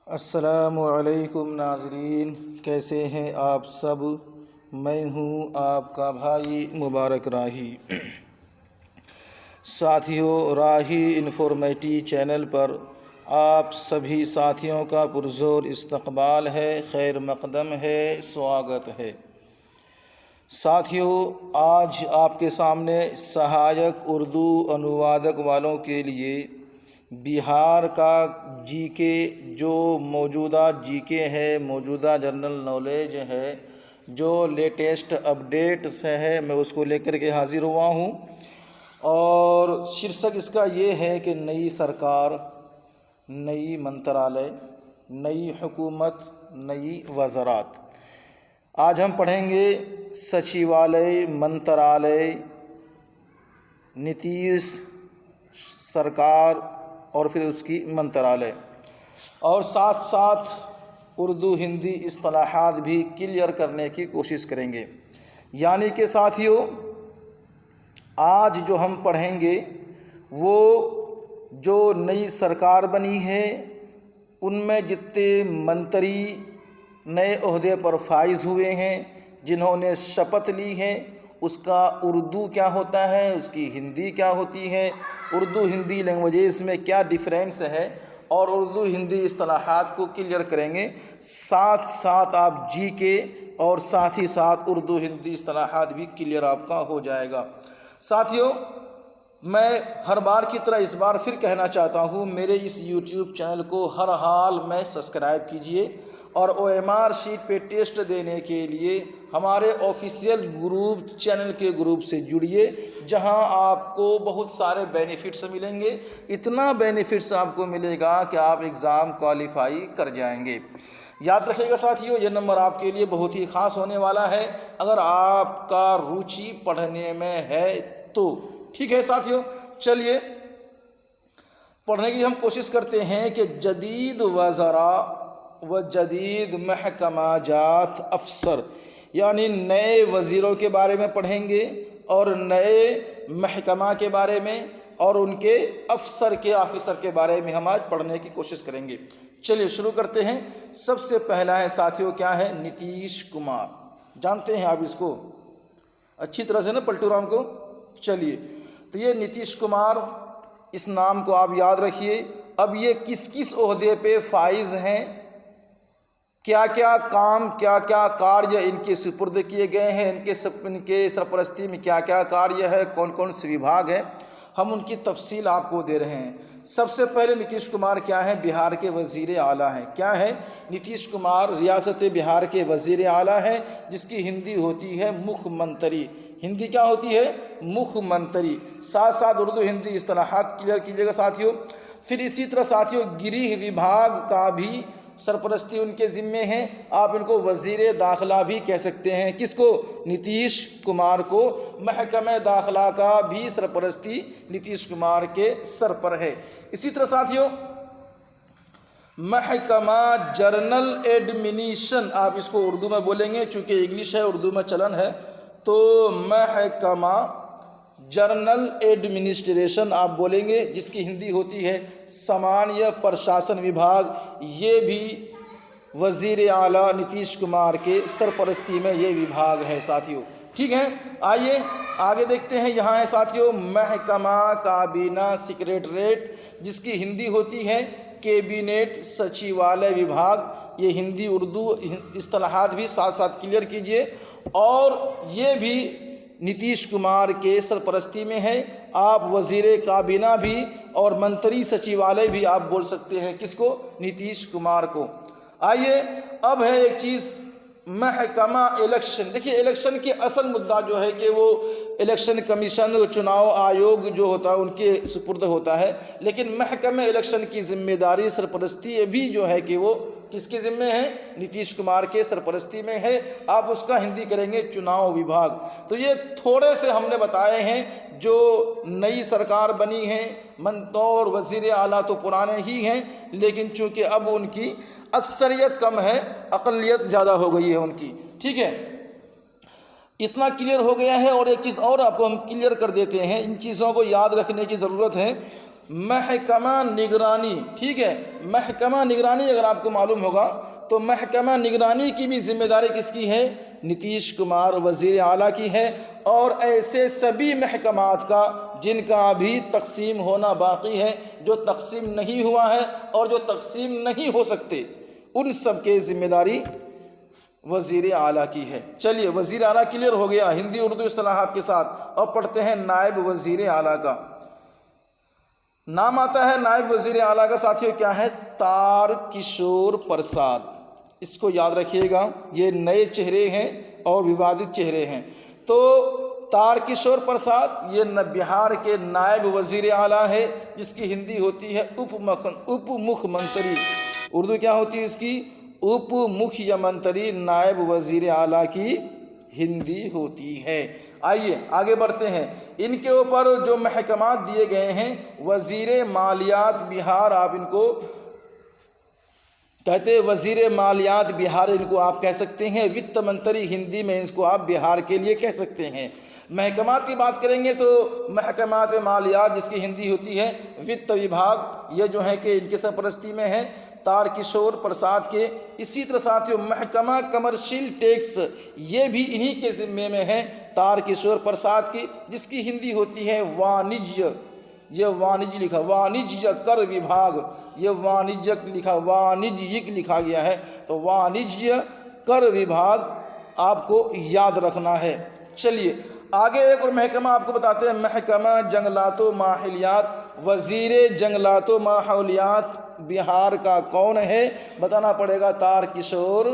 अस्सलामुअलैकुम नाज़रीन, कैसे हैं आप सब। मैं हूं आपका भाई मुबारक राही। साथियों, राही इन्फॉर्मेटिव चैनल पर आप सभी साथियों का पुरज़ोर इस्तक़बाल है, खैर मक़दम है, स्वागत है। साथियों, आज आपके सामने सहायक उर्दू अनुवादक वालों के लिए बिहार का जीके, जो मौजूदा जीके है, मौजूदा जनरल नॉलेज है, जो लेटेस्ट अपडेट्स है, मैं उसको लेकर के हाज़िर हुआ हूँ। और शीर्षक इसका ये है कि नई सरकार, नई मंत्रालय, नई हुकूमत, नई वज़ारत। आज हम पढ़ेंगे सचिवालय, मंत्रालय, नीतीश सरकार और फिर उसकी मंत्रालय, और साथ साथ उर्दू हिंदी इस्तिलाहात भी क्लियर करने की कोशिश करेंगे। यानी कि साथियों, आज जो हम पढ़ेंगे वो जो नई सरकार बनी है उनमें जितने मंत्री नए ओहदे पर फाइज हुए हैं, जिन्होंने शपथ ली है, उसका उर्दू क्या होता है, उसकी हिंदी क्या होती है, उर्दू हिंदी लैंग्वेजेस में क्या डिफरेंस है, और उर्दू हिंदी इस्तिलाहात को क्लियर करेंगे। साथ साथ आप जीके और साथ ही साथ उर्दू हिंदी इस्तिलाहात भी क्लियर आपका हो जाएगा। साथियों, मैं हर बार की तरह इस बार फिर कहना चाहता हूँ, मेरे इस YouTube चैनल को हर हाल में सब्सक्राइब कीजिए और OMR शीट पे टेस्ट देने के लिए हमारे ऑफिशियल ग्रुप, चैनल के ग्रुप से जुड़िए, जहां आपको बहुत सारे बेनिफिट्स मिलेंगे। इतना बेनिफिट्स आपको मिलेगा कि आप एग्ज़ाम क्वालिफाई कर जाएंगे। याद रखिएगा साथियों, ये नंबर आपके लिए बहुत ही ख़ास होने वाला है अगर आपका रुचि पढ़ने में है तो। ठीक है साथियों, चलिए पढ़ने की हम कोशिश करते हैं कि जदीद वज़रा व जदीद महकमाजात अफसर, यानी नए वज़ीरों के बारे में पढ़ेंगे और नए महकमा के बारे में और उनके अफसर के ऑफिसर के बारे में हम आज पढ़ने की कोशिश करेंगे। चलिए शुरू करते हैं। सबसे पहला है साथियों, क्या है? नीतीश कुमार। जानते हैं आप इसको अच्छी तरह से ना, पलटू राम को। चलिए, तो ये नीतीश कुमार, इस नाम को आप याद रखिए। अब ये किस किस ओहदे पे फाइज हैं, क्या क्या काम, क्या क्या कार्य इनके सुपुर्द किए गए हैं, इनके सरपरस्ती में क्या क्या कार्य है, कौन कौन से विभाग हैं, हम उनकी तफसील आपको दे रहे हैं। सबसे पहले नीतीश कुमार क्या है? बिहार के वज़ीर आला हैं। क्या है? नीतीश कुमार रियासत बिहार के वज़ीर आला हैं, जिसकी हिंदी होती है मुख्यमंत्री। हिंदी क्या होती है? मुख्यमंत्री। साथ साथ उर्दू हिंदी इस्तिलाहात क्लियर कीजिएगा साथियों। फिर इसी तरह साथियों, गृह विभाग का भी सरपरस्ती उनके ज़िम्मे हैं। आप इनको वज़ीर दाखिला भी कह सकते हैं। किसको? नीतीश कुमार को। महकमे दाखिला का भी सरपरस्ती नीतीश कुमार के सर पर है। इसी तरह साथियों, महकमा जर्नल एडमिनिस्ट्रेशन, आप इसको उर्दू में बोलेंगे, चूँकि इंग्लिश है, उर्दू में चलन है, तो महकमा जर्नल एडमिनिस्ट्रेशन आप बोलेंगे, जिसकी हिंदी होती है सामान्य प्रशासन विभाग। ये भी वज़ीर आला नीतीश कुमार के सरपरस्ती में ये विभाग है साथियों। ठीक है, आइए आगे देखते हैं। यहाँ है साथियों महकमा काबीना सेक्रेटरीट, जिसकी हिंदी होती है कैबिनेट सचिवालय विभाग। ये हिंदी उर्दू इस्तिलाहात भी साथ साथ क्लियर कीजिए। और ये भी नीतीश कुमार के सरपरस्ती में है। आप वज़ीर काबीना भी और मंत्री सचिवालय भी आप बोल सकते हैं। किसको? नीतीश कुमार को। आइए, अब है एक चीज़, महकमा इलेक्शन। देखिए, इलेक्शन के असल मुद्दा जो है कि वो इलेक्शन कमीशन, चुनाव आयोग जो होता है उनके सुपुर्द होता है, लेकिन महकमे इलेक्शन की जिम्मेदारी, सरपरस्ती ये भी जो है कि वो किसके ज़िम्मे है? नीतीश कुमार के सरपरस्ती में है। आप उसका हिंदी करेंगे चुनाव विभाग। तो ये थोड़े से हमने बताए हैं जो नई सरकार बनी है। मंत्री वज़ीर आला तो पुराने ही हैं, लेकिन चूँकि अब उनकी अक्सरियत कम है, अक़लियत ज़्यादा हो गई है उनकी। ठीक है, इतना क्लियर हो गया है। और एक चीज़ और आपको हम क्लियर कर देते हैं, इन चीज़ों को याद रखने की ज़रूरत है। महकमा निगरानी, ठीक है, महकमा निगरानी अगर आपको मालूम होगा तो महकमा निगरानी की भी जिम्मेदारी किसकी है? नीतीश कुमार वज़ीर आला की है। और ऐसे सभी महकमात का जिनका अभी तकसीम होना बाकी है, जो तकसीम नहीं हुआ है और जो तकसीम नहीं हो सकते, उन सब के जिम्मेदारी वज़ीर आला की है। चलिए, वज़ीर आला क्लियर हो गया हिंदी उर्दू इस्तिलाहात के साथ। अब पढ़ते हैं नायब वज़ीर आला का। नाम आता है नायब वज़ीर आला का, साथियों क्या है? तारकिशोर प्रसाद। इसको याद रखिएगा, ये नए चेहरे हैं और विवादित चेहरे हैं। तो तारकिशोर प्रसाद ये बिहार के नायब वज़ीर आला है, जिसकी हिंदी होती है उप मुख्यमंत्री। उर्दू क्या होती है इसकी? उप मुख्यमंत्री नायब वज़ीर आला की हिंदी होती है। आइए आगे बढ़ते हैं। इनके ऊपर जो महकमात दिए गए हैं, वज़ीर मालियात बिहार, आप इनको कहते हैं वज़ीर मालियात बिहार, इनको आप कह सकते हैं वित्त मंत्री, हिंदी में इसको आप बिहार के लिए कह सकते हैं। महकमात की बात करेंगे तो महकमात मालियात, जिसकी हिंदी होती है वित्त विभाग, ये जो है कि इनके सरपरस्ती में है तारकिशोर प्रसाद के। इसी तरह साथियों महकमा कमर्शियल टैक्स, ये भी इन्हीं के ज़िम्मे में है तारकिशोर प्रसाद की, जिसकी हिंदी होती है वाणिज्य। ये वाणिज्य लिखा, वाणिज्य कर विभाग, ये वाणिज्यक लिखा, वाणिज्यिक लिखा गया है, तो वाणिज्य कर विभाग आपको याद रखना है। चलिए आगे एक और महकमा आपको बताते हैं, महकमा जंगलातो माहौलियात। वज़ीर जंगलातो माहौलियात बिहार का कौन है? बताना पड़ेगा तारकिशोर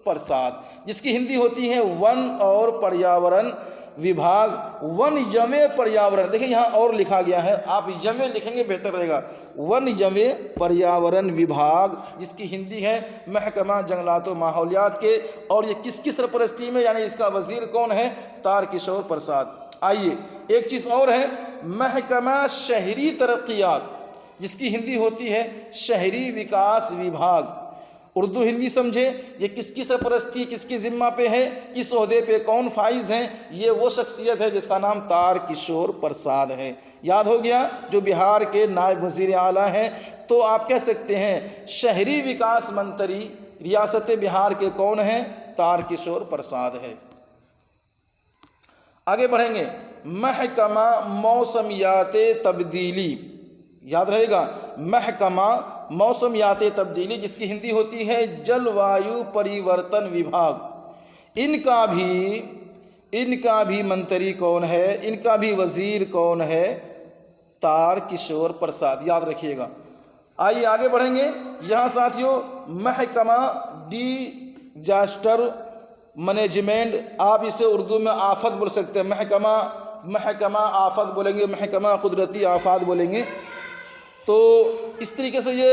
प्रसाद, जिसकी हिंदी होती है वन और पर्यावरण विभाग। वन यमे पर्यावरण, देखिए यहाँ और लिखा गया है, आप यमे लिखेंगे बेहतर रहेगा। वन यमे पर्यावरण विभाग, जिसकी हिंदी है महकमा जंगलातो माहौलियात के। और ये किसकी सरपरस्ती में, यानी इसका वज़ीर कौन है? तारकिशोर प्रसाद। आइए एक चीज़ और है, महकमा शहरी तरक्यात, जिसकी हिंदी होती है शहरी विकास विभाग। उर्दू हिंदी समझे, ये किसकी सरपरस्ती, किसकी ज़िम्मा पे है, इस ओहदे पे कौन फाइज हैं? ये वो शख्सियत है जिसका नाम तारकिशोर प्रसाद है। याद हो गया, जो बिहार के नायब वज़ीर आला हैं। तो आप कह सकते हैं शहरी विकास मंत्री रियासत बिहार के कौन हैं? तारकिशोर प्रसाद है। आगे बढ़ेंगे, महकमा मौसमियात तब्दीली, याद रहेगा महकमा मौसमियात तब्दीली, जिसकी हिंदी होती है जलवायु परिवर्तन विभाग। इनका भी मंत्री कौन है? इनका भी वज़ीर कौन है? तारकिशोर प्रसाद, याद रखिएगा। आइए आगे बढ़ेंगे। यहाँ साथियों महकमा डिजास्टर मैनेजमेंट, आप इसे उर्दू में आफत बोल सकते हैं। महकमा आफत बोलेंगे, महकमा कुदरती आफत बोलेंगे। तो इस तरीके से ये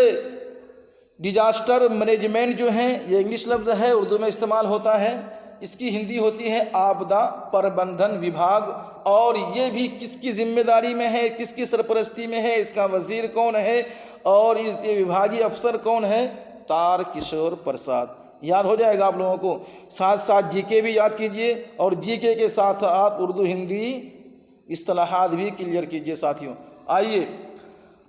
डिजास्टर मैनेजमेंट जो है, ये इंग्लिश लफ्ज़ है, उर्दू में इस्तेमाल होता है। इसकी हिंदी होती है आपदा प्रबंधन विभाग। और ये भी किसकी जिम्मेदारी में है, किसकी सरपरस्ती में है, इसका वज़ीर कौन है और इस ये विभागीय अफसर कौन है? तारकिशोर प्रसाद। याद हो जाएगा आप लोगों को। साथ साथ जीके भी याद कीजिए, और जीके के साथ आप उर्दू हिंदी इस्तिलाहात भी क्लियर कीजिए साथियों। आइए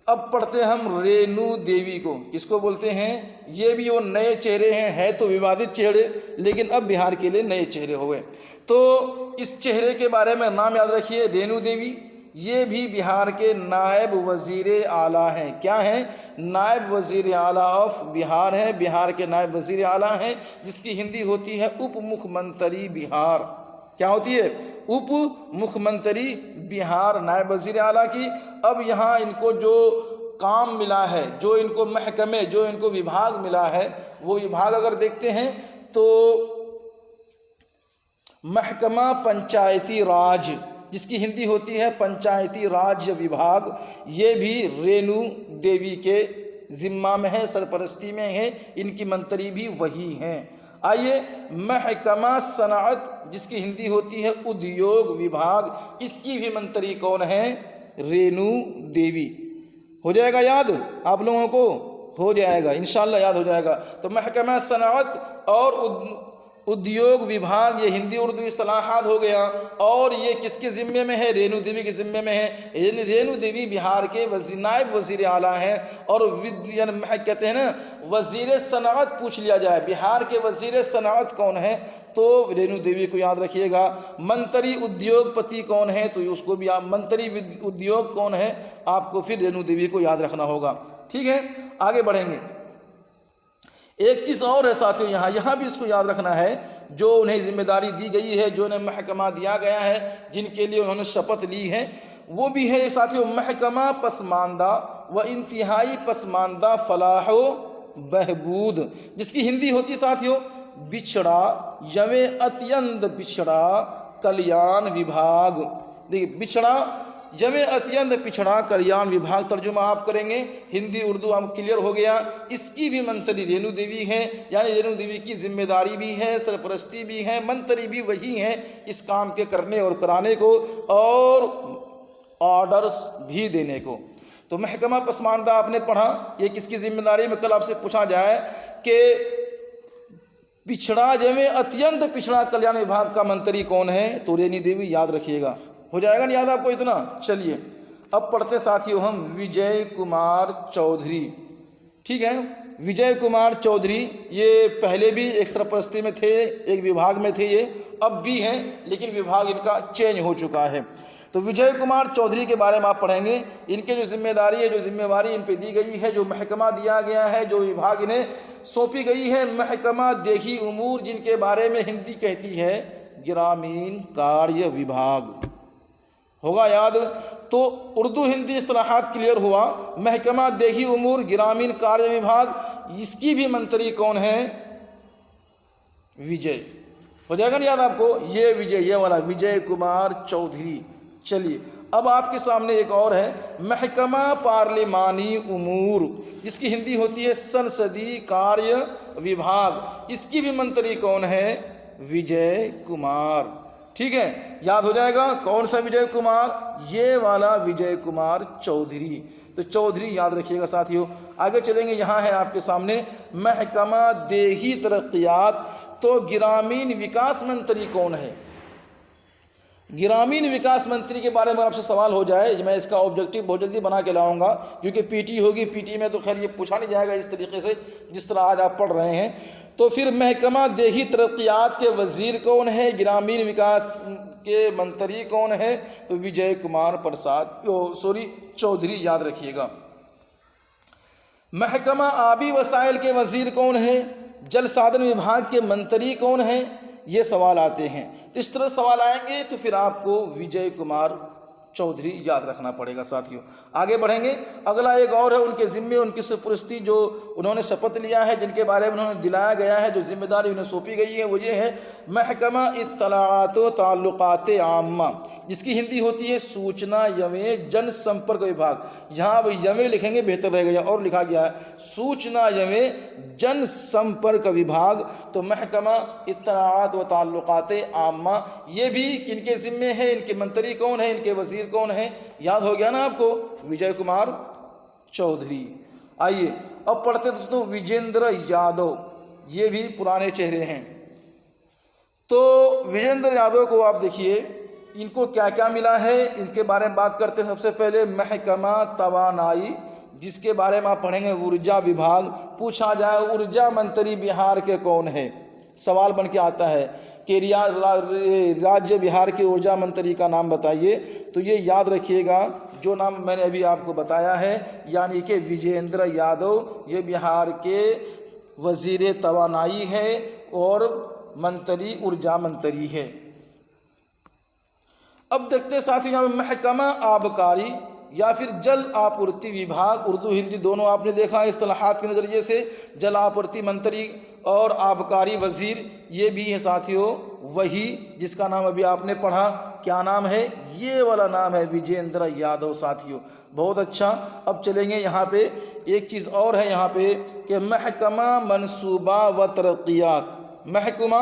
अब पढ़ते हैं हम रेणु देवी को। किसको बोलते हैं? ये भी वो नए चेहरे हैं तो विवादित चेहरे, लेकिन अब बिहार के लिए नए चेहरे हुए। तो इस चेहरे के बारे में नाम याद रखिए, रेणु देवी। ये भी बिहार के नायब वज़ीर आला हैं। क्या हैं? नायब वज़ीर आला ऑफ बिहार हैं, बिहार के नायब वज़ीर आला हैं, जिसकी हिंदी होती है उप मुख्यमंत्री बिहार। क्या होती है? उप मुख्यमंत्री बिहार, नायब वज़ीर आला की। अब यहाँ इनको जो काम मिला है, जो इनको महकमे, जो इनको विभाग मिला है, वो विभाग अगर देखते हैं तो महकमा पंचायती राज, जिसकी हिंदी होती है पंचायती राज विभाग, ये भी रेणु देवी के ज़िम्मा में है, सरपरस्ती में है, इनकी मंत्री भी वही हैं। आइए महकमा सनाअत, जिसकी हिंदी होती है उद्योग विभाग, इसकी भी मंत्री कौन है? रेणु देवी। हो जाएगा याद आप लोगों को? हो जाएगा इंशाल्लाह, याद हो जाएगा। तो महकमा सनाअत और उद्योग विभाग, ये हिंदी उर्दू इस्तिलाहात हो गया। और ये किसके ज़िम्मे में है? रेणु देवी के ज़िम्मे में है। रेणु देवी बिहार के नायब वज़ीर आला हैं। और कहते हैं ना वज़ीर सनाअत पूछ लिया जाए, बिहार के वज़ीर सनाअत कौन है? तो रेणु देवी को याद रखिएगा। मंत्री उद्योगपति कौन है? तो उसको भी आप, मंत्री उद्योग कौन है? आपको फिर रेणु देवी को याद रखना होगा। ठीक है, आगे बढ़ेंगे। एक चीज़ और है साथियों, यहाँ भी इसको याद रखना है, जो उन्हें जिम्मेदारी दी गई है, जो उन्हें महकमा दिया गया है, जिनके लिए उन्होंने शपथ ली है, वो भी है साथियों महकमा पसमानदा व इंतहाई पसमानदा फलाह बहबूद, जिसकी हिंदी होती है साथियों बिछड़ा यवे अत्यंत पिछड़ा कल्याण विभाग। देखिए, बिछड़ा यवे अत्यंत पिछड़ा कल्याण विभाग, तर्जुमा आप करेंगे, हिंदी उर्दू हम क्लियर हो गया। इसकी भी मंत्री रेणु देवी है, यानी रेणु देवी की जिम्मेदारी भी है, सरपरस्ती भी है, मंत्री भी वही है इस काम के करने और कराने को और ऑर्डर्स भी देने को। तो महकमा पसमानदा आपने पढ़ा, ये किसकी जिम्मेदारी में कल आपसे पूछा जाए कि पिछड़ा जमे अत्यंत पिछड़ा कल्याण विभाग का मंत्री कौन है? तो रेणु देवी, याद रखिएगा। हो जाएगा नहीं याद आपको इतना? चलिए अब पढ़ते साथियों हम विजय कुमार चौधरी। ठीक है, विजय कुमार चौधरी ये पहले भी एक सरपरस्ती में थे, एक विभाग में थे, ये अब भी हैं, लेकिन विभाग इनका चेंज हो चुका है। तो विजय कुमार चौधरी के बारे में आप पढ़ेंगे। इनके जो जिम्मेदारी है, जो जिम्मेवारी इन पे दी गई है, जो महकमा दिया गया है, जो विभाग इन्हें सौंपी गई है, महकमा देखी उमूर, जिनके बारे में हिंदी कहती है ग्रामीण कार्य विभाग। होगा याद? तो उर्दू हिंदी इस्तिलाहात क्लियर हुआ। महकमा देखी उमूर ग्रामीण कार्य विभाग, इसकी भी मंत्री कौन है? विजय। हो जाएगा नहीं याद आपको? ये विजय, ये वाला विजय कुमार चौधरी। चलिए अब आपके सामने एक और है महकमा पार्लिमानी उमूर, जिसकी हिंदी होती है संसदीय कार्य विभाग, इसकी भी मंत्री कौन है? विजय कुमार। ठीक है, याद हो जाएगा कौन सा विजय कुमार? ये वाला विजय कुमार चौधरी। तो चौधरी याद रखिएगा साथियों। आगे चलेंगे, यहाँ है आपके सामने महकमा देही तरक्यात। तो ग्रामीण विकास मंत्री कौन है? ग्रामीण विकास मंत्री के बारे में आपसे सवाल हो जाए, मैं इसका ऑब्जेक्टिव बहुत जल्दी बना के लाऊंगा, क्योंकि पीटी होगी, पीटी में तो खैर ये पूछा नहीं जाएगा इस तरीके से जिस तरह आज आप पढ़ रहे हैं। तो फिर महकमा देही तरक्यात के वजीर कौन है? ग्रामीण विकास के मंत्री कौन है? तो विजय कुमार चौधरी, याद रखिएगा। महकमा आबी वसाइल के वजीर कौन है? जल साधन विभाग के मंत्री कौन है? ये सवाल आते हैं। तो इस तरह सवाल आएंगे तो फिर आपको विजय कुमार चौधरी याद रखना पड़ेगा साथियों। आगे बढ़ेंगे, अगला एक और है उनके ज़िम्मे, उनकी सरपरस्ती, जो उन्होंने शपथ लिया है, जिनके बारे में उन्होंने दिलाया गया है, जो जिम्मेदारी उन्हें सौंपी गई है, वो ये है महकमा इत्तलाआत व ताल्लुकात आम्मा, जिसकी हिंदी होती है सूचना यवें जनसंपर्क विभाग। यहाँ वो यवें लिखेंगे बेहतर रहेगा, और लिखा गया है सूचना यवें जनसंपर्क विभाग। तो महकमा इत्तलाआत व ताल्लुकात आम्मा, ये भी किनके ज़िम्मे है? इनके मंत्री कौन है? इनके वजीर कौन है? याद हो गया ना आपको? विजय कुमार चौधरी। आइए अब पढ़ते दोस्तों विजेंद्र यादव, ये भी पुराने चेहरे हैं। तो विजेंद्र यादव को आप देखिए, इनको क्या क्या मिला है, इसके बारे में बात करते हैं। सबसे पहले महकमा तवानाई, जिसके बारे में आप पढ़ेंगे ऊर्जा विभाग। पूछा जाए ऊर्जा मंत्री बिहार के कौन है? सवाल बन के आता है कि राज्य बिहार के ऊर्जा मंत्री का नाम बताइए। तो ये याद रखिएगा जो नाम मैंने अभी आपको बताया है, यानी कि विजेंद्र यादव, ये बिहार के वजीर तवानाई है और मंत्री ऊर्जा मंत्री है। अब देखते साथियों यहाँ में महकमा आबकारी या फिर जल आपूर्ति विभाग, उर्दू हिंदी दोनों आपने देखा इस्तिलाहात के नज़रिए से। जल आपूर्ति मंत्री और आबकारी वजीर, ये भी है साथियों वही जिसका नाम अभी आपने पढ़ा। क्या नाम है? ये वाला नाम है विजेंद्र यादव साथियों। बहुत अच्छा। अब चलेंगे यहाँ पे, एक चीज़ और है यहाँ पे कि महकमा मनसूबा व तरक्यात, महकमा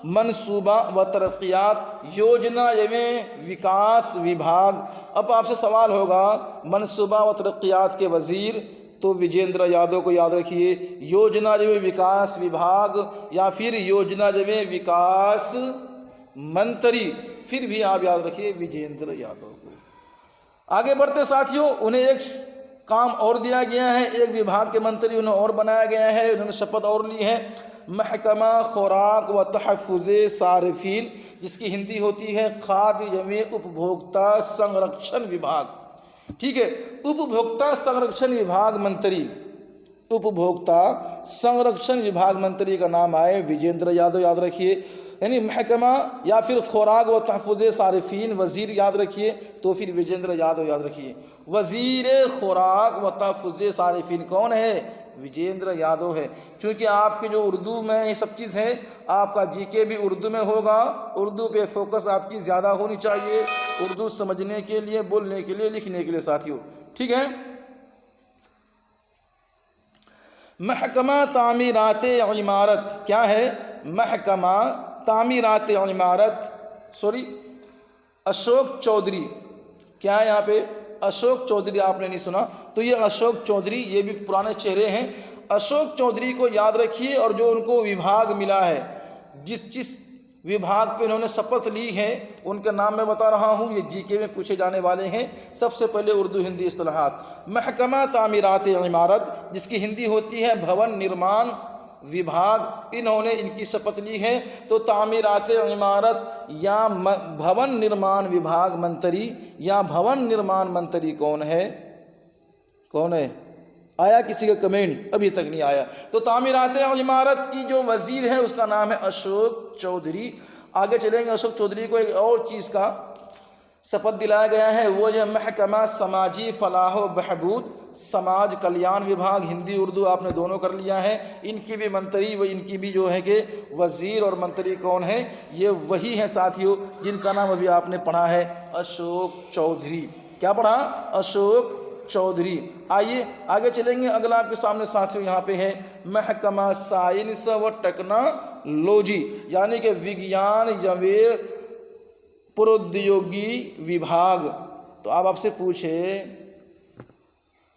मनसूबा व तरक्यात, योजना एवं विकास विभाग। अब आपसे सवाल होगा मनसूबा व तरक्यात के वजीर, तो विजेंद्र यादव को याद रखिए। योजना जब विकास विभाग या फिर योजना जब विकास मंत्री, फिर भी आप याद रखिए विजेंद्र यादव को। आगे बढ़ते साथियों, उन्हें एक काम और दिया गया है, एक विभाग के मंत्री उन्हें और बनाया गया है, उन्होंने शपथ और ली है। महकमा खुराक व तहफ़्फ़ुज़े सारिफ़ीन, जिसकी हिंदी होती है खाद्य एवं उपभोक्ता संरक्षण विभाग। ठीक है, उपभोक्ता संरक्षण विभाग मंत्री, उपभोक्ता संरक्षण विभाग मंत्री का नाम आए विजेंद्र यादव, याद रखिए। यानी महकमा या फिर खुराक व तहफ़्फ़ुज़े सारिफ़ीन, वज़ीर याद रखिए, तो फिर विजेंद्र यादव याद रखिए। वज़ीर खुराक व तहफ़्फ़ुज़े सारिफ़ीन कौन है? विजेंद्र यादव है। क्योंकि आपके जो उर्दू में ये सब चीज़ है, आपका जीके भी उर्दू में होगा, उर्दू पे फोकस आपकी ज़्यादा होनी चाहिए, उर्दू समझने के लिए, बोलने के लिए, लिखने के लिए साथियों। ठीक है। महकमा तामीरात इमारत क्या है? महकमा तामीरात इमारत, सॉरी अशोक चौधरी, क्या है यहाँ पे? अशोक चौधरी, आपने नहीं सुना तो ये अशोक चौधरी, ये भी पुराने चेहरे हैं। अशोक चौधरी को याद रखिए, और जो उनको विभाग मिला है, जिस विभाग पे इन्होंने शपथ ली है, उनका नाम मैं बता रहा हूँ, ये जीके में पूछे जाने वाले हैं। सबसे पहले उर्दू हिंदी इस्तिलाहात। महकमा तामीरात इमारत, जिसकी हिंदी होती है भवन निर्माण विभाग, इन्होंने इनकी शपथ ली है। तो तामीरात इमारत या भवन निर्माण विभाग मंत्री या भवन निर्माण मंत्री कौन है? कौन है? आया किसी का कमेंट? अभी तक नहीं आया। तो तामीरात इमारत की जो वजीर है उसका नाम है अशोक चौधरी। आगे चलेंगे, अशोक चौधरी को एक और चीज़ का शपथ दिलाया गया है, वो जो महकमा समाजी फलाह व बहबूद, समाज कल्याण विभाग, हिंदी उर्दू आपने दोनों कर लिया है। इनकी भी मंत्री व इनकी भी जो है कि वज़ीर और मंत्री कौन है? ये वही हैं साथियों जिनका नाम अभी आपने पढ़ा है, अशोक चौधरी। क्या पढ़ा? अशोक चौधरी। आइए आगे चलेंगे, अगला आपके सामने साथियों यहाँ पे है महकमा साइंस व टेक्नोलॉजी, यानी कि विज्ञान एवं प्रौद्योगिकी विभाग। तो आप आपसे पूछे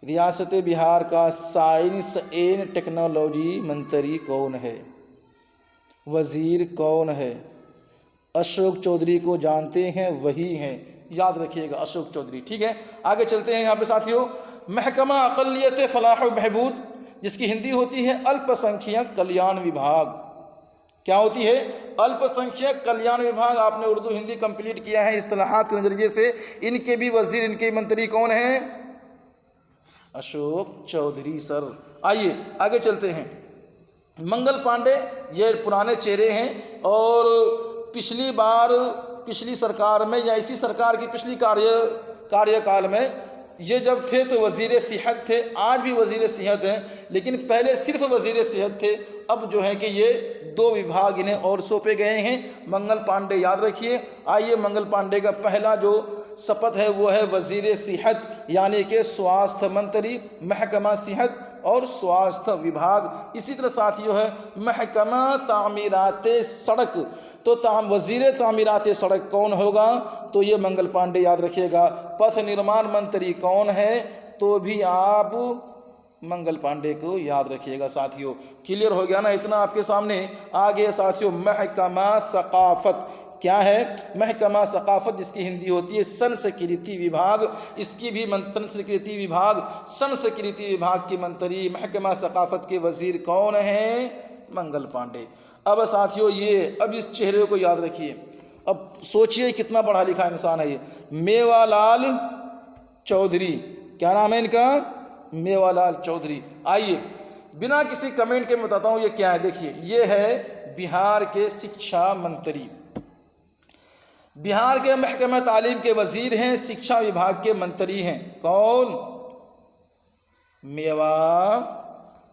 रियासत बिहार का साइंस एंड टेक्नोलॉजी मंत्री कौन है? वजीर कौन है? अशोक चौधरी को जानते हैं, वही हैं, याद रखिएगा अशोक चौधरी। ठीक है, आगे चलते हैं यहाँ पे साथियों। महकमा अक़लियत फलाह व बहबूद, जिसकी हिंदी होती है अल्पसंख्यक कल्याण विभाग। क्या होती है? अल्पसंख्यक कल्याण विभाग। आपने उर्दू हिंदी कंप्लीट किया है इस्तिलाहात के नज़रिए से। इनके भी वजीर, इनके मंत्री कौन हैं? अशोक चौधरी सर। आइए आगे चलते हैं। मंगल पांडे, ये पुराने चेहरे हैं, और पिछली सरकार में या इसी सरकार की पिछली कार्यकाल में ये जब थे तो वज़ीर सेहत थे, आज भी वज़ीर सेहत हैं, लेकिन पहले सिर्फ वज़ीर सेहत थे। अब जो है कि ये 2 विभाग इन्हें और सौंपे गए हैं। मंगल पांडे याद रखिए। आइए, मंगल पांडे का पहला जो शपथ है वो है वज़ीर सेहत, यानी कि स्वास्थ्य मंत्री, महकमा सेहत और स्वास्थ्य विभाग। इसी तरह साथियों है महकमा तामीरात सड़क, तो वज़ीर तामीरात सड़क कौन होगा? तो ये मंगल पांडे याद रखिएगा। पथ निर्माण मंत्री कौन है? तो भी आप मंगल पांडे को याद रखिएगा साथियों। क्लियर हो गया ना इतना आपके सामने? आगे साथियों महकमा सकाफत, क्या है? महकमा सकाफत, जिसकी हिंदी होती है संस्कृति विभाग। इसकी भी संस्कृति विभाग, संस्कृति विभाग की मंत्री, महकमा सकाफत के वजीर कौन है? मंगल पांडे। अब साथियों अब इस चेहरे को याद रखिए। अब सोचिए कितना पढ़ा लिखा इंसान है ये। मेवालाल चौधरी, क्या नाम है इनका? मेवालाल चौधरी। आइए बिना किसी कमेंट के मैं बताता हूँ ये क्या है। देखिए, ये है बिहार के शिक्षा मंत्री, बिहार के महकमा तालीम के वजीर हैं, शिक्षा विभाग के मंत्री हैं। कौन?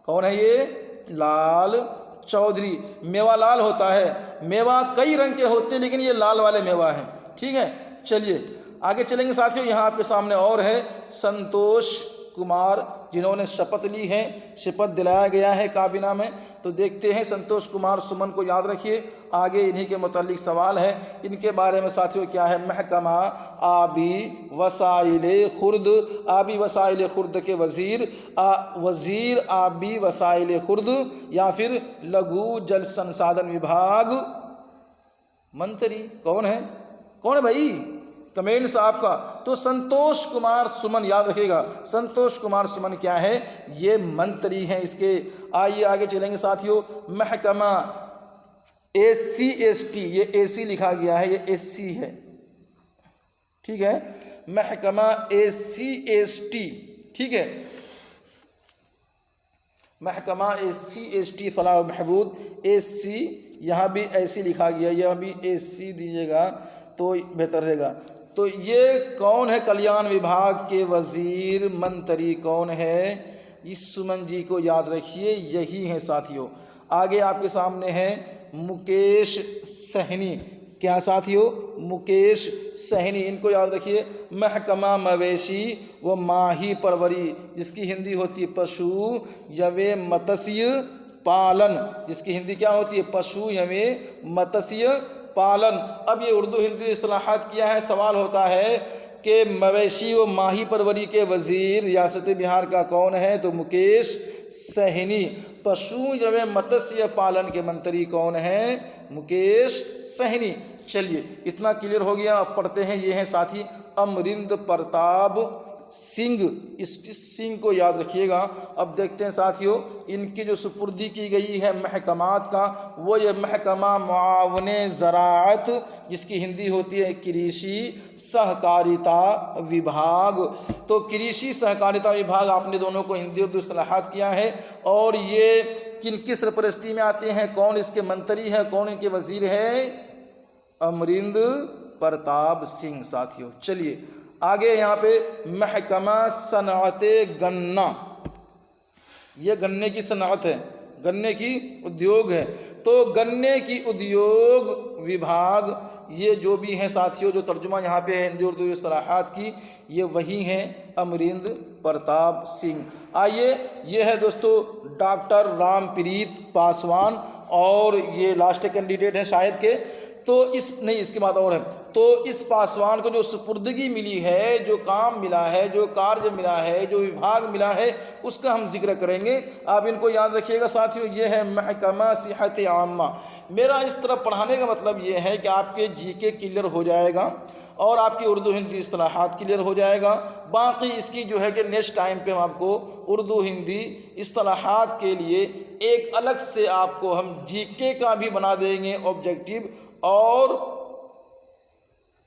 कौन है ये? लाल चौधरी। मेवा लाल होता है, मेवा कई रंग के होते हैं, लेकिन ये लाल वाले मेवा हैं। ठीक है, चलिए आगे चलेंगे साथियों। यहाँ आपके सामने और है संतोष कुमार, जिन्होंने शपथ ली है, शपथ दिलाया गया है काबीना में। तो देखते हैं संतोष कुमार सुमन को याद रखिए, आगे इन्हीं के मुतालिक सवाल है। इनके बारे में साथियों क्या है, महकमा आबी वसाइल खुर्द, आबी वसाइल खुर्द के वज़ीर, वज़ीर आबी वसाइल खुर्द या फिर लघु जल संसाधन विभाग मंत्री। कौन है भाई, कमेंट्स आपका। तो संतोष कुमार सुमन याद रखिएगा, संतोष कुमार सुमन क्या है, ये मंत्री हैं इसके। आइए आगे चलेंगे साथियों। महकमा SC/ST, ये AC लिखा गया है, ये SC है, ठीक है। महकमा SC/ST, ठीक है, महकमा SC/ST फलाह महबूद SC, यहाँ भी ऐसी लिखा गया, यहाँ भी SC दीजिएगा तो बेहतर रहेगा। तो ये कौन है, कल्याण विभाग के वजीर मंत्री कौन है, इस सुमन जी को याद रखिए, यही है साथियों। आगे आपके सामने है मुकेश सहनी, क्या साथियों, मुकेश सहनी, इनको याद रखिए। महकमा मवेशी व माही परवरी, जिसकी हिंदी होती है पशु यवे मत्स्य पालन, जिसकी हिंदी क्या होती है, पशु यवे मत्स्य पालन। अब ये उर्दू हिंदी इस्तिलाहात किया है। सवाल होता है कि मवेशी व माही परवरी के वज़ीर रियासत बिहार का कौन है, तो मुकेश सहनी। पशु एवं मत्स्य पालन के मंत्री कौन है, मुकेश सहनी। चलिए इतना क्लियर हो गया। अब पढ़ते हैं, ये हैं साथी अमरिंद प्रताप सिंह, इस सिंह को याद रखिएगा। अब देखते हैं साथियों, इनकी जो सुपुर्दी की गई है महकमात का, वो ये महकमा मुआवने ज़राअत, जिसकी हिंदी होती है कृषि सहकारिता विभाग। तो कृषि सहकारिता विभाग आपने दोनों को हिंदी उर्दू इस्तिलाहात किया है। और ये किनकी सरपरस्ती में आते हैं, कौन इसके मंत्री है, कौन इनके वजीर है, अमरिंद प्रताप सिंह साथियों। चलिए आगे यहाँ पे महकमा सनाते गन्ना, ये गन्ने की सनात है, गन्ने की उद्योग है। तो गन्ने की उद्योग विभाग, ये जो भी हैं साथियों, जो तर्जुमा यहाँ पे है हिंदी उर्दू इस्तिलाहात की, ये वही हैं अमरिंद प्रताप सिंह। आइए, ये है दोस्तों डॉक्टर रामप्रीत पासवान, और ये लास्ट कैंडिडेट हैं शायद के। तो इसके बाद और है। तो इस पासवान को जो सुपुर्दगी मिली है, जो काम मिला है, जो कार्य मिला है, जो विभाग मिला है, उसका हम जिक्र करेंगे। आप इनको याद रखिएगा साथियों। ये है महकमा सेहत आम्मा। मेरा इस तरह पढ़ाने का मतलब ये है कि आपके जीके क्लियर हो जाएगा और आपकी उर्दू हिंदी इस्तिलाहात क्लियर हो जाएगा। बाकी इसकी जो है कि नेक्स्ट टाइम पे हम आपको उर्दू हिंदी इस्तिलाहात के लिए एक अलग से आपको हम जीके का भी बना देंगे ऑब्जेक्टिव, और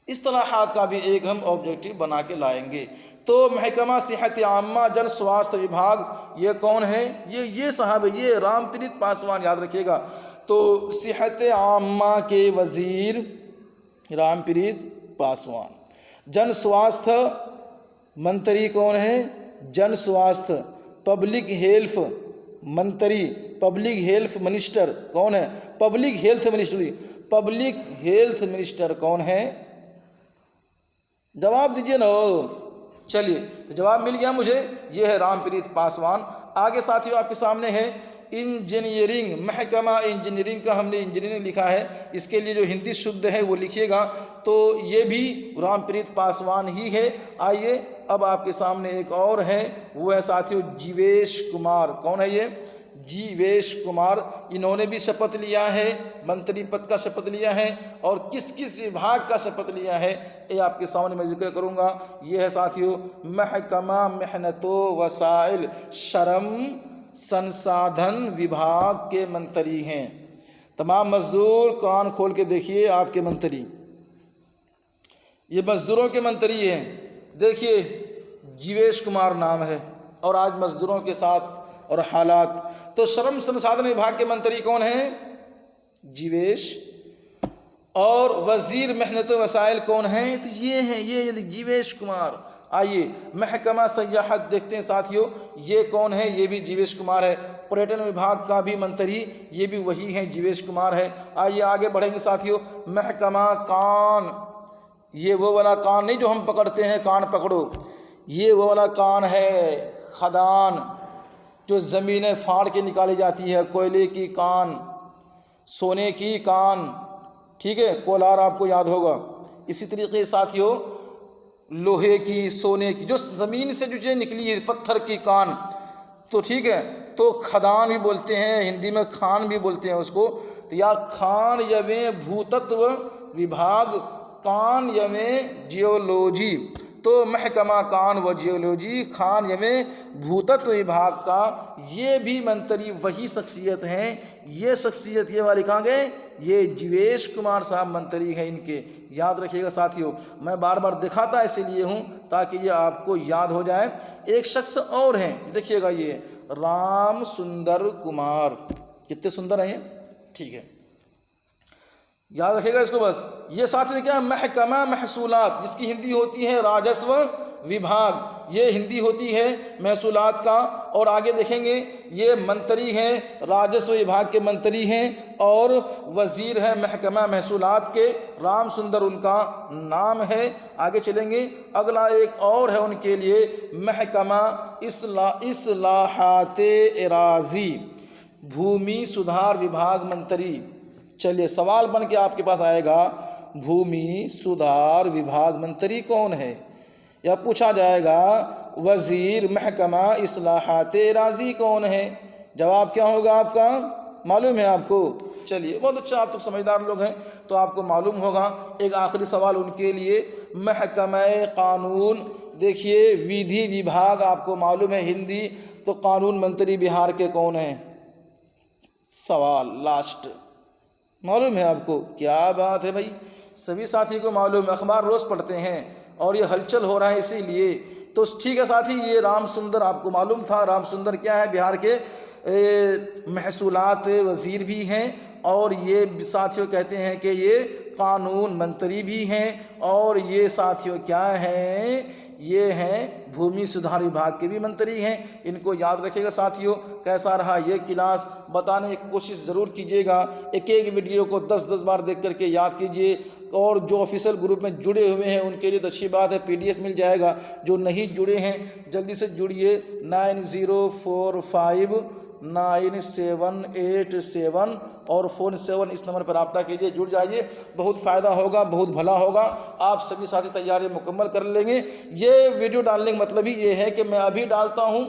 इस्तिलाहात का भी एक हम ऑब्जेक्टिव बना के लाएंगे। तो महकमा सेहत आम्मा जन स्वास्थ्य विभाग, ये कौन है, ये साहब है, ये रामप्रीत पासवान, याद रखिएगा। तो सेहत आम्मा के वजीर रामप्रीत पासवान। जन स्वास्थ्य मंत्री कौन है, जन स्वास्थ्य पब्लिक हेल्थ मंत्री, पब्लिक हेल्थ मिनिस्टर कौन है, public health ministry, public health minister कौन है, जवाब दीजिए ना। चलिए जवाब मिल गया मुझे, ये है रामप्रीत पासवान। आगे साथियों आपके सामने है इंजीनियरिंग, महकमा इंजीनियरिंग का हमने इंजीनियरिंग लिखा है, इसके लिए जो हिंदी शुद्ध है वो लिखिएगा। तो ये भी रामप्रीत पासवान ही है। आइए अब आपके सामने एक और है, वो है साथियों जीवेश कुमार। कौन है ये, जीवेश कुमार। इन्होंने भी शपथ लिया है, मंत्री पद का शपथ लिया है, और किस किस विभाग का शपथ लिया है ये आपके सामने मैं जिक्र करूंगा। ये है साथियों महकमा मेहनतो वसाइल श्रम संसाधन विभाग के मंत्री हैं। तमाम मजदूर कान खोल के देखिए, आपके मंत्री ये मजदूरों के मंत्री हैं। देखिए जीवेश कुमार नाम है, और आज मजदूरों के साथ और हालात। तो श्रम संसाधन विभाग के मंत्री कौन हैं, जीवेश। और वजीर मेहनत वसाइल कौन हैं, तो ये हैं, ये जीवेश कुमार। आइए महकमा सयाहत देखते हैं साथियों, ये कौन है, ये भी जीवेश कुमार है। पर्यटन विभाग का भी मंत्री ये भी वही है, जीवेश कुमार है। आइए आगे बढ़ेंगे साथियों। महकमा कान, ये वो वाला कान नहीं जो हम पकड़ते हैं, कान पकड़ो, ये वो वाला कान है खदान, जो ज़मीनें फाड़ के निकाली जाती है, कोयले की कान, सोने की कान, ठीक है, कोलार आपको याद होगा। इसी तरीके साथियों लोहे की, सोने की, जो ज़मीन से जो चीज़ें निकली है, पत्थर की कान, तो ठीक है, तो खदान भी बोलते हैं, हिंदी में खान भी बोलते हैं उसको। तो या खान यमे भूतत्व विभाग, कान यमे जियोलॉजी, तो महकमा कान व जियोलॉजी, खान यमे भूतत्व विभाग का ये भी मंत्री वही शख्सियत हैं। ये शख्सियत ये वाले कहाँ गए, ये जीवेश कुमार साहब मंत्री हैं इनके, याद रखिएगा साथियों। मैं बार बार दिखाता इसीलिए हूँ ताकि ये आपको याद हो जाए। एक शख्स और हैं, देखिएगा, ये राम सुंदर कुमार, कितने सुंदर हैं ये, ठीक है, याद रखिएगा इसको बस। ये साथ में क्या, महकमा महसूलात, जिसकी हिंदी होती है राजस्व विभाग, ये हिंदी होती है महसूलात का। और आगे देखेंगे ये मंत्री हैं, राजस्व विभाग के मंत्री हैं और वजीर हैं महकमा महसूलात के, राम सुंदर उनका नाम है। आगे चलेंगे, अगला एक और है उनके लिए, महकमा इस्लाहाते एराजी, भूमि सुधार विभाग मंत्री। चलिए सवाल बन के आपके पास आएगा, भूमि सुधार विभाग मंत्री कौन है, या पूछा जाएगा वजीर महकमा इस्लाहाते राजी कौन है। जवाब क्या होगा आपका, मालूम है आपको। चलिए बहुत अच्छा, आप तो समझदार लोग हैं तो आपको मालूम होगा। एक आखिरी सवाल उनके लिए, महकमा कानून, देखिए विधि विभाग आपको मालूम है हिंदी, तो कानून मंत्री बिहार के कौन हैं। सवाल लास्ट, मालूम है आपको। क्या बात है भाई, सभी साथी को मालूम है, अखबार रोज़ पढ़ते हैं और ये हलचल हो रहा है इसीलिए। तो ठीक है साथी, ये राम सुंदर आपको मालूम था। राम सुंदर क्या है, बिहार के महसूलात वज़ीर भी हैं और ये साथियों कहते हैं कि ये कानून मंत्री भी हैं, और ये साथियों क्या हैं, ये हैं भूमि सुधार विभाग के भी मंत्री हैं। इनको याद रखिएगा साथियों। कैसा रहा ये क्लास, बताने की कोशिश ज़रूर कीजिएगा। एक एक वीडियो को 10-10 बार देख करके याद कीजिए। और जो ऑफिशियल ग्रुप में जुड़े हुए हैं उनके लिए तो अच्छी बात है, PDF मिल जाएगा। जो नहीं जुड़े हैं जल्दी से जुड़िए, 90459787 और फ़ोन 7 इस नंबर पर रब्ता कीजिए, जुड़ जाइए, बहुत फ़ायदा होगा, बहुत भला होगा। आप सभी साथी तैयारी मुकम्मल कर लेंगे। ये वीडियो डालने का मतलब ही ये है कि मैं अभी डालता हूँ,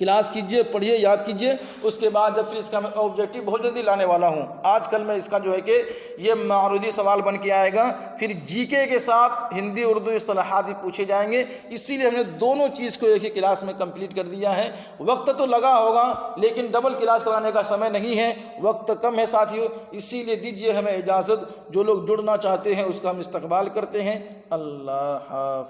क्लास कीजिए, पढ़िए, याद कीजिए, उसके बाद जब फिर इसका मैं ऑब्जेक्टिव बहुत जल्दी लाने वाला हूँ। आजकल मैं इसका जो है कि ये मारूदी सवाल बन के आएगा, फिर GK के साथ हिंदी उर्दू इस्तिलाहात भी पूछे जाएंगे। इसीलिए हमने दोनों चीज़ को एक ही क्लास में कंप्लीट कर दिया है। वक्त तो लगा होगा लेकिन डबल क्लास कराने का समय नहीं है, वक्त कम है साथियों, इसीलिए दीजिए हमें इजाज़त। जो लोग जुड़ना चाहते हैं उसका हम इस्तकबाल करते हैं। अल्लाह हाफ़िज़।